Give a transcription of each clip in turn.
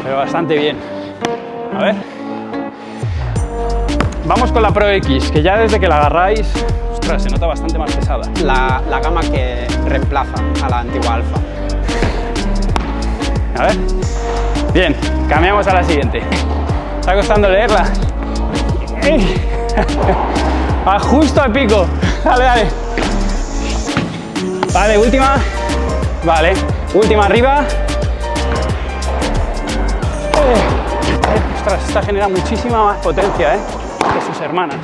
pero bastante bien. A ver. Vamos con la Pro X, que ya desde que la agarráis, ostras, se nota bastante más pesada. La gama que reemplaza a la antigua Alpha. A ver. Bien, cambiamos a la siguiente. Está costando leerla. Va justo al pico. Dale, dale. Vale, última. Vale, última arriba. Ostras, esta genera muchísima más potencia, que sus hermanas.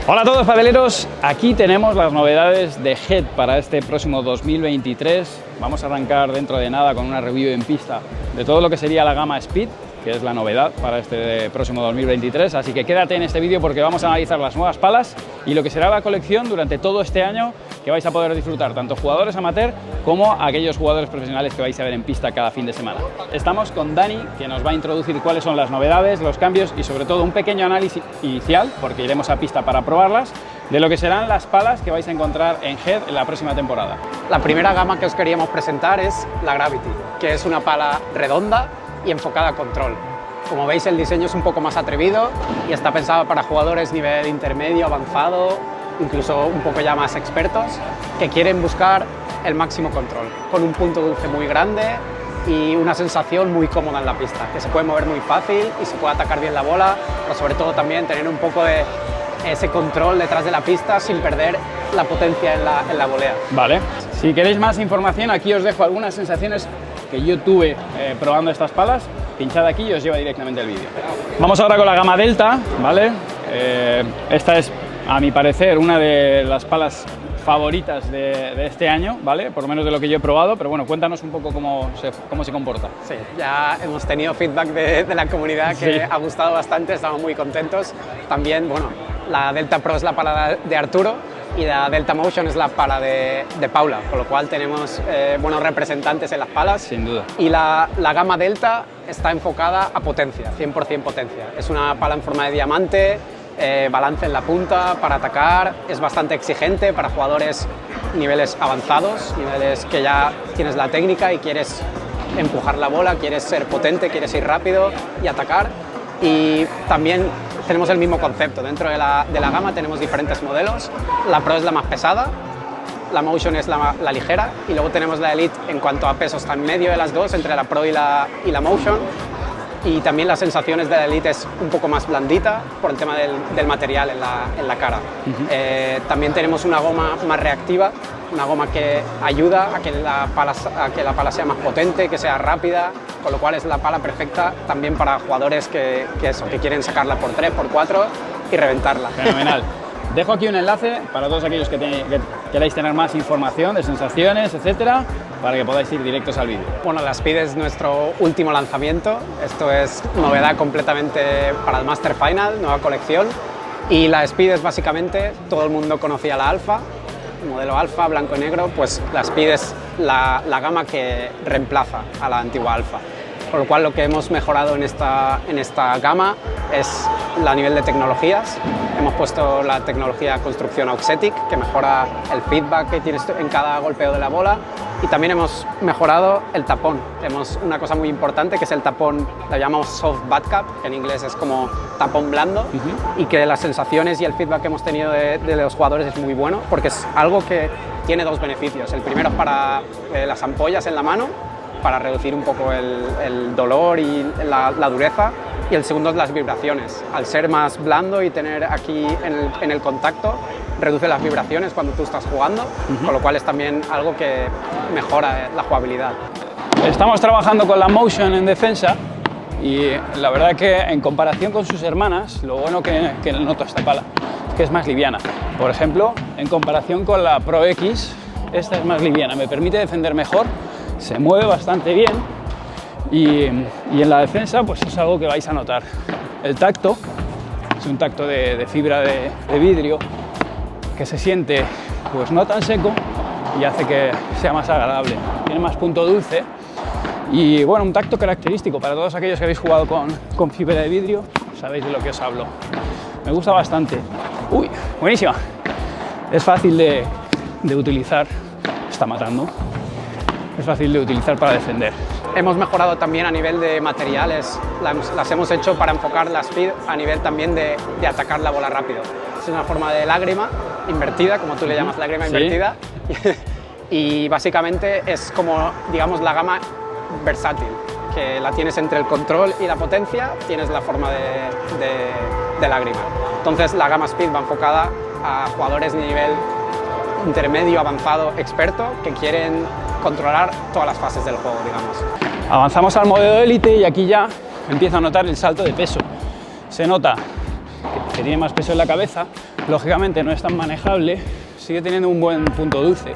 Hola a todos, padeleros. Aquí tenemos las novedades de Head para este próximo 2023. Vamos a arrancar dentro de nada con una review en pista de todo lo que sería la gama Speed, que es la novedad para este próximo 2023, así que quédate en este vídeo porque vamos a analizar las nuevas palas y lo que será la colección durante todo este año, que vais a poder disfrutar tanto jugadores amateur como aquellos jugadores profesionales que vais a ver en pista cada fin de semana. Estamos con Dani, que nos va a introducir cuáles son las novedades, los cambios y sobre todo un pequeño análisis inicial, porque iremos a pista para probarlas, de lo que serán las palas que vais a encontrar en Head en la próxima temporada. La primera gama que os queríamos presentar es la Gravity, que es una pala redonda y enfocada a control. Como veis, el diseño es un poco más atrevido y está pensado para jugadores nivel intermedio, avanzado, incluso un poco ya más expertos, que quieren buscar el máximo control, con un punto dulce muy grande y una sensación muy cómoda en la pista, que se puede mover muy fácil y se puede atacar bien la bola, pero sobre todo también tener un poco de ese control detrás de la pista sin perder la potencia en la volea. Vale, si queréis más información, aquí os dejo algunas sensaciones que yo tuve probando estas palas. Pinchad aquí y os lleva directamente el vídeo. Vamos ahora con la gama Delta, ¿vale? Esta es, a mi parecer, una de las palas favoritas de este año, ¿vale? Por lo menos de lo que yo he probado, pero bueno, cuéntanos un poco cómo se comporta. Sí, ya hemos tenido feedback de la comunidad que ha gustado bastante, estamos muy contentos. También, bueno, la Delta Pro es la pala de Arturo y la Delta Motion es la pala de Paula, con lo cual tenemos buenos representantes en las palas. Sin duda. Y la gama Delta está enfocada a potencia, 100% potencia. Es una pala en forma de diamante, balance en la punta para atacar, es bastante exigente para jugadores niveles avanzados, niveles que ya tienes la técnica y quieres empujar la bola, quieres ser potente, quieres ir rápido y atacar. Y también tenemos el mismo concepto, dentro de la gama tenemos diferentes modelos, la Pro es la más pesada, la Motion es la ligera y luego tenemos la Elite en cuanto a peso, está en medio de las dos, entre la Pro y la Motion. Y también las sensaciones de la Elite es un poco más blandita por el tema del material en la cara. También tenemos una goma más reactiva, una goma que ayuda a que la pala sea más potente, que sea rápida, con lo cual es la pala perfecta también para jugadores que quieren sacarla por 3, por 4 y reventarla. Fenomenal. Dejo aquí un enlace para todos aquellos que queráis tener más información de sensaciones, etcétera, para que podáis ir directos al vídeo. Bueno, la Speed es nuestro último lanzamiento. Esto es novedad completamente para el Master Final, nueva colección. Y la Speed es básicamente, todo el mundo conocía la Alpha, modelo Alpha, blanco y negro, pues la Speed es la gama que reemplaza a la antigua Alpha. Con lo cual lo que hemos mejorado en esta gama es a nivel de tecnologías. Hemos puesto la tecnología construcción Auxetic, que mejora el feedback que tienes en cada golpeo de la bola, y también hemos mejorado el tapón. Tenemos una cosa muy importante que es el tapón, lo llamamos soft butt cap, que en inglés es como tapón blando, y que las sensaciones y el feedback que hemos tenido de los jugadores es muy bueno, porque es algo que tiene dos beneficios. El primero es para las ampollas en la mano, para reducir un poco el dolor y la dureza, y el segundo es las vibraciones. Al ser más blando y tener aquí en el contacto, reduce las vibraciones cuando tú estás jugando, con lo cual es también algo que mejora la jugabilidad. Estamos trabajando con la Motion en defensa y la verdad que en comparación con sus hermanas, lo bueno que noto esta pala es que es más liviana. Por ejemplo, en comparación con la Pro X, esta es más liviana, me permite defender mejor, se mueve bastante bien y en la defensa pues es algo que vais a notar. El tacto es un tacto de fibra de vidrio que se siente pues no tan seco y hace que sea más agradable. Tiene más punto dulce y bueno, un tacto característico para todos aquellos que habéis jugado con fibra de vidrio, sabéis de lo que os hablo. Me gusta bastante. Uy, buenísima. Es fácil de utilizar, está matando. Es fácil de utilizar para defender. Hemos mejorado también a nivel de materiales, las hemos hecho para enfocar la speed a nivel también de atacar la bola rápido. Es una forma de lágrima invertida, como tú le llamas lágrima invertida, y básicamente es como, digamos, la gama versátil, que la tienes entre el control y la potencia, tienes la forma de lágrima. Entonces la gama speed va enfocada a jugadores de nivel intermedio, avanzado, experto, que quieren controlar todas las fases del juego, digamos. Avanzamos al modelo élite y aquí ya empiezo a notar el salto de peso. Se nota que tiene más peso en la cabeza, lógicamente no es tan manejable, sigue teniendo un buen punto dulce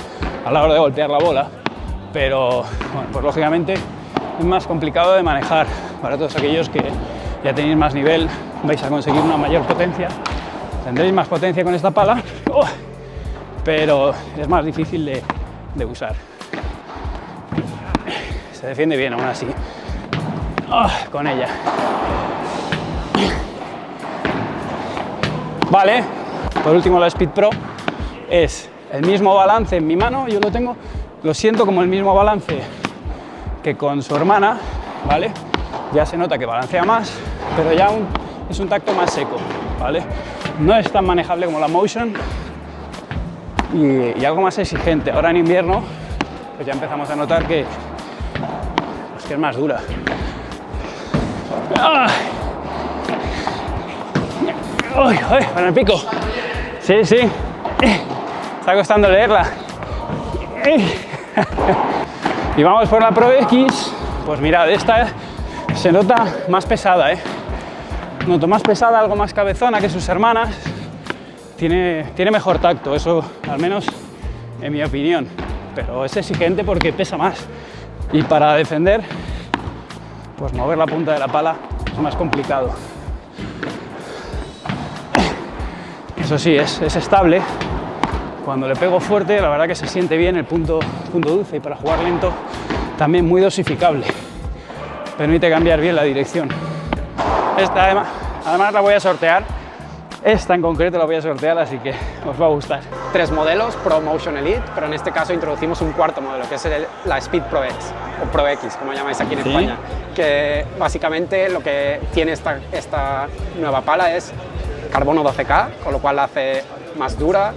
a la hora de golpear la bola, pero bueno, pues lógicamente es más complicado de manejar. Para todos aquellos que ya tenéis más nivel, vais a conseguir una mayor potencia, tendréis más potencia con esta pala, pero es más difícil de usar. Se defiende bien aún así con ella. Vale, por último la Speed Pro es el mismo balance en mi mano, yo lo siento como el mismo balance que con su hermana, ¿vale? Ya se nota que balancea más, pero ya es un tacto más seco, ¿vale? No es tan manejable como la Motion y algo más exigente. Ahora en invierno pues ya empezamos a notar que es más dura. Con el pico. Sí, sí. Está costando leerla. Y vamos por la Pro X. Pues mirad, esta se nota más pesada, Noto más pesada, algo más cabezona que sus hermanas. Tiene mejor tacto, eso al menos en mi opinión. Pero es exigente porque pesa más. Y para defender, pues mover la punta de la pala es más complicado. Eso sí, es estable. Cuando le pego fuerte, la verdad que se siente bien el punto dulce, y para jugar lento también muy dosificable. Permite cambiar bien la dirección. Esta además la voy a sortear. Esta en concreto la voy a sortear, así que os va a gustar. 3 modelos, Pro Motion Elite, pero en este caso introducimos un cuarto modelo, que es la Speed Pro X, o Pro X, como llamáis aquí en España, que básicamente lo que tiene esta nueva pala es carbono 12K, con lo cual la hace más dura,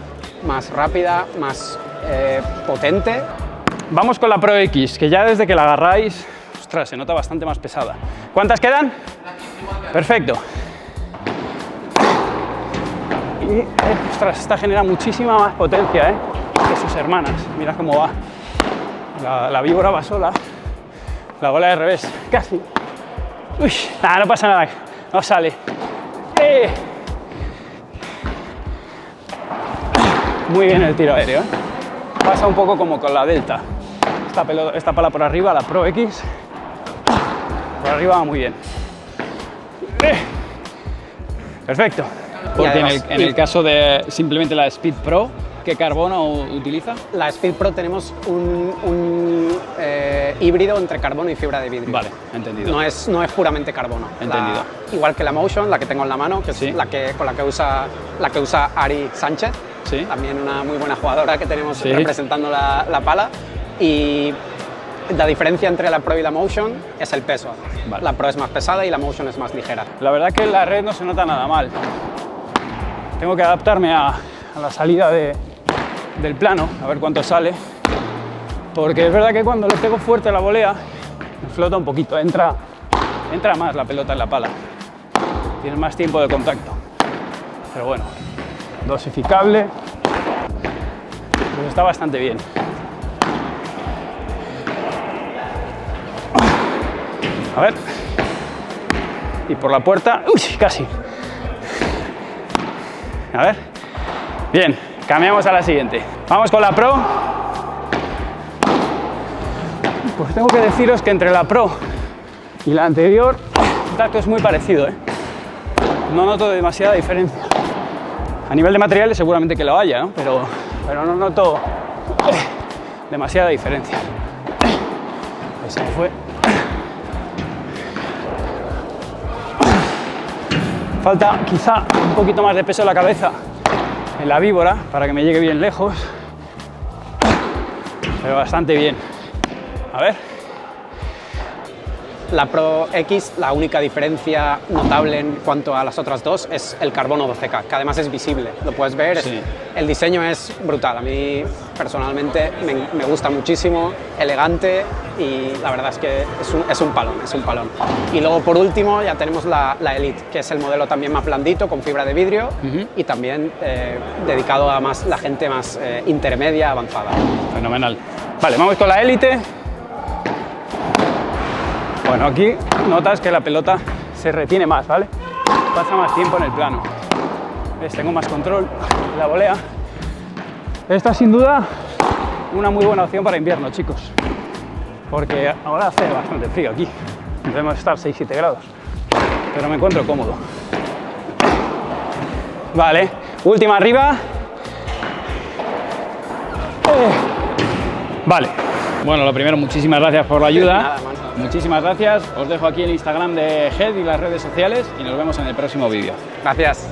más rápida, más potente. Vamos con la Pro X, que ya desde que la agarráis, ostras, se nota bastante más pesada. ¿Cuántas quedan? Perfecto. Y, ostras, esta genera muchísima más potencia que sus hermanas. Mira cómo va. La víbora va sola. La bola de revés, casi. Uy, nada, no pasa nada. No sale. Muy bien el tiro aéreo. Pasa un poco como con la Delta. Esta pala por arriba, la Pro X, por arriba va muy bien. Perfecto. Porque además, en el caso de simplemente la Speed Pro, ¿qué carbono utiliza? La Speed Pro tenemos un híbrido entre carbono y fibra de vidrio. Vale, entendido. No es puramente carbono. Entendido. Igual que la Motion, la que tengo en la mano, que es ¿sí? con la que usa Ari Sánchez, ¿sí? También una muy buena jugadora que tenemos ¿sí? representando la pala. Y la diferencia entre la Pro y la Motion es el peso. Vale. La Pro es más pesada y la Motion es más ligera. La verdad que en la red no se nota nada mal. Tengo que adaptarme a la salida del plano, a ver cuánto sale, porque es verdad que cuando le pego fuerte a la volea, me flota un poquito, entra más la pelota en la pala, tienes más tiempo de contacto, pero bueno, dosificable, pues está bastante bien. A ver, y por la puerta, uy, casi. A ver, bien, cambiamos a la siguiente. Vamos con la Pro. Pues tengo que deciros que entre la Pro y la anterior, el tacto es muy parecido, No noto demasiada diferencia. A nivel de materiales seguramente que lo haya, ¿no? Pero no noto demasiada diferencia. Ahí se me fue. Falta quizá un poquito más de peso en la cabeza, en la víbora, para que me llegue bien lejos, pero bastante bien. A ver. La Pro X, la única diferencia notable en cuanto a las otras dos es el carbono 12K, que además es visible, lo puedes ver, Sí. el diseño es brutal, a mí personalmente me gusta muchísimo, elegante y la verdad es que es un palón, es un palón. Y luego por último ya tenemos la Elite, que es el modelo también más blandito, con fibra de vidrio y también dedicado a más la gente más intermedia, avanzada. Fenomenal. Vale, vamos con la Elite. Bueno, aquí notas que la pelota se retiene más, ¿vale? Pasa más tiempo en el plano. ¿Ves? Tengo más control en la volea. Esta sin duda una muy buena opción para invierno, chicos. Porque ahora hace bastante frío aquí. Debemos estar 6-7 grados. Pero me encuentro cómodo. Vale, última arriba. Vale. Bueno, lo primero, muchísimas gracias por la ayuda. Nada, man. Muchísimas gracias. Os dejo aquí el Instagram de Head y las redes sociales y nos vemos en el próximo vídeo. Gracias.